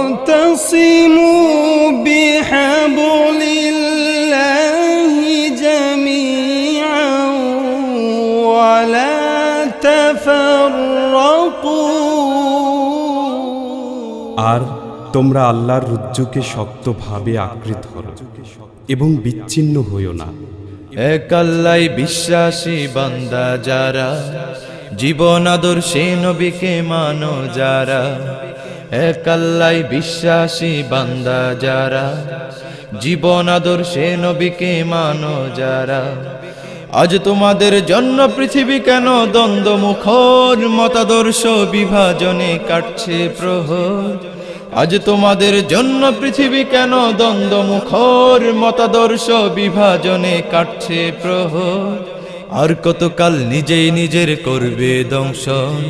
واعتصموا بحبل الله جميعا ولا تفرقوا আর তোমরা আল্লাহর রজ্জুকে শক্তভাবে আঁকড়ে ধরো এবং বিচ্ছিন্ন হইও না। এক আল্লাহ বিশ্বাসী বান্দা যারা, জীবন আদর্শে নবীকে মানো যারা। এক আল্লাহ বিশ্বাসী বান্দা যারা, জীবন আদর্শে নবীকে মানো যারা। আজ তোমাদের জন্য পৃথিবী কেন দ্বন্দ্ব মুখর, মতাদর্শ বিভাজনে কাটছে প্রহর। আজ তোমাদের জন্য পৃথিবী কেন দ্বন্দ্ব মুখর, মতাদর্শ বিভাজনে কাটছে প্রহর। আর কতকাল নিজেই নিজের করবে দংশন,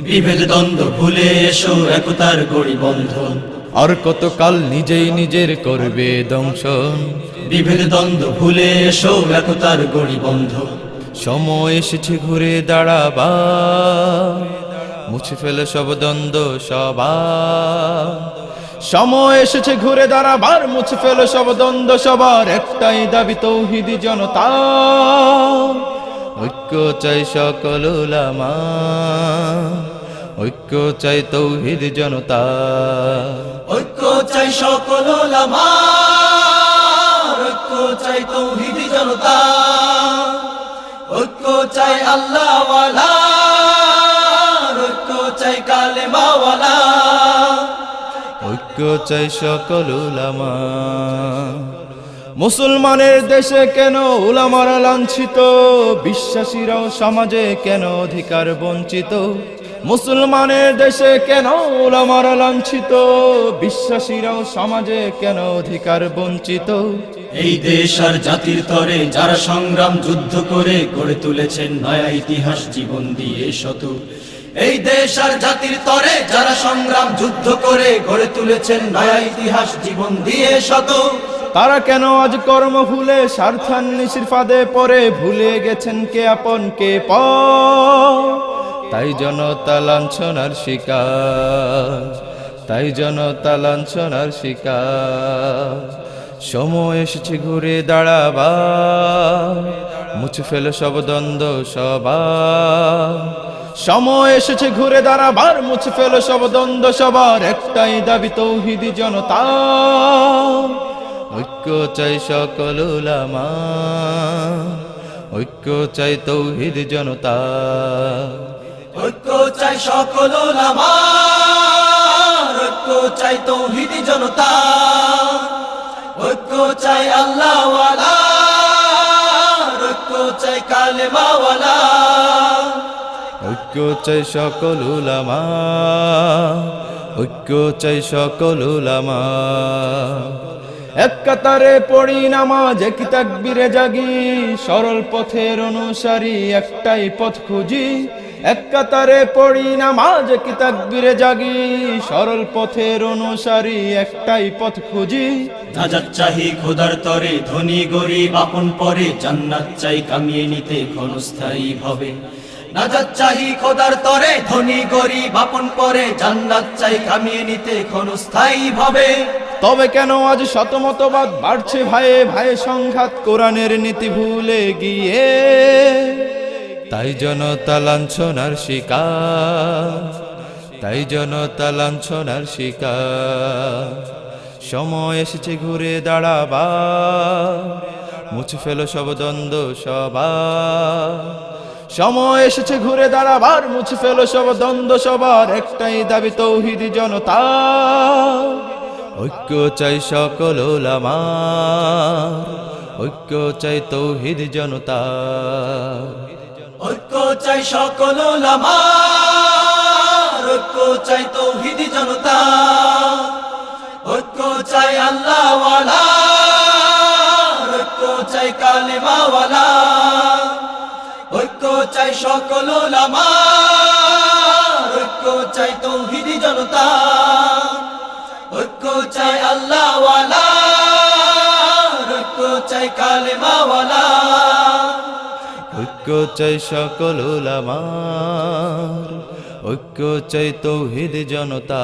বিভেদ দ্বন্দ্ব ভুলে এসো একতার গড়ি বন্ধন। আর কতকাল নিজেই নিজের করবে দংশন, বিভেদ দ্বন্দ্ব ভুলে এসো একতার গড়ি বন্ধন। সময় এসেছে ঘুরে দাঁড়াবার, মুছে ফেলে সব দ্বন্দ্ব সবার। সময় এসেছে ঘুরে দাঁড়াবার, মুছে ফেলে সব দ্বন্দ্ব সবার। একটাই দাবি তৌহিদি জনতা, ঐক্য চাই সকল উলামা, ঐক্য চাই তৌহিদ জনতা। ঐক্য চাই সকল উলামা, ঐক্য চাই তৌহিদি জনতা। ঐক্য চাই আল্লাহ ওয়ালা, ঐক্য চাই কালেমা ওয়ালা। ঐক্য চাই সকল উলামা। মুসলমানের দেশে কেন উলামারা লাঞ্ছিত, বিশ্বাসীরাও সমাজে কেন অধিকার বঞ্চিত। মুসলমানের দেশে কেন উলামারা লাঞ্ছিত, বিশ্বাসীরাও সমাজে কেন অধিকার বঞ্চিত। এই দেশ আর জাতির তরে যারা সংগ্রাম যুদ্ধ করে গড়ে তুলেছেন নয়া ইতিহাস জীবন দিয়ে শত। এই দেশ আর জাতির তরে যারা সংগ্রাম যুদ্ধ করে গড়ে তুলেছেন নয়া ইতিহাস জীবন দিয়ে শত। তারা কেন আজ কর্ম ভুলে স্বার্থান্বেষীর ফাঁদে পড়ে, ভুলে গেছেন কে আপন কে পর। তাই জনতা লাঞ্ছনার শিকার, তাই জনতা লাঞ্ছনার শিকার। সময় এসেছে ঘুরে দাঁড়াবার, মুছে ফেলে সব দ্বন্দ্ব সবার। সময় এসেছে ঘুরে দাঁড়াবার, মুছে ফেলে সব দ্বন্দ্ব সবার। একটাই দাবি তৌহিদি জনতা, ঐক্য চাই সকল উলামা, ঐক্য চাই তৌহিদ জনতা। ঐক্য চাই সকল উলামা, ঐক্য চাই তৌহিদি জনতা। ঐক্য চাই আল্লাহ ওয়ালা, ঐক্য চাই কালেমা ওয়ালা। ঐক্য চাই সকল উলামা, ঐক্য চাই সকল উলামা। এক কাতারে পড়ি নামাজ, এক তাকবীরে জাগি, সরল পথের অনুসারী একটাই পথ খুঁজি। এক কাতারে পড়ি নামাজ, এক তাকবীরে জাগি, সরল পথের অনুসারী একটাই পথ খুঁজি। নাজাত চাহি খোদার তরে, ধনী গরিব আপন পরে, জান্নাত চাই কামিয়ে নিতে ক্ষণস্থায়ী ভাবে। নাজাত চাহি খোদার তরে, ধনী গরিব আপন পরে, জান্নাত চাই কামিয়ে নিতে ক্ষণস্থায়ী ভাবে। তবে কেন আজ শতমতবাদ বাড়ছে ভাইয়ে ভাইয়ে সংঘাত, কোরআনের নীতি ভুলে গিয়ে। তাই জনতা লাঞ্ছনার শিকার, তাই জনতা লাঞ্ছনার শিকার। সময় এসেছে ঘুরে দাঁড়াবার, মুছে ফেলো সব দ্বন্দ্ব সবার। সময় এসেছে ঘুরে দাঁড়াবার, মুছে ফেলো সব দ্বন্দ্ব সবার। একটাই দাবি তৌহিদি জনতা, ঐক্য চাই সকল উলামা, ঐক্য চাই তৌহিদ জনতা। ঐক্য চাই সকল উলামা, ঐক্য চাই তৌহিদি জনতা। ঐক্য চাই আল্লাহ ওয়ালা, ঐক্য চাই কালেমা ওয়ালা। ঐক্য চাই সকল উলামা, ঐক্য চাই তৌহিদি জনতা। ঐক্য চাই আল্লাহ ওয়ালা, ঐক্য চাই কালেমা ওয়ালা। ঐক্য চাই সকল উলামার, ঐক্য চাই তৌহিদ জনতা।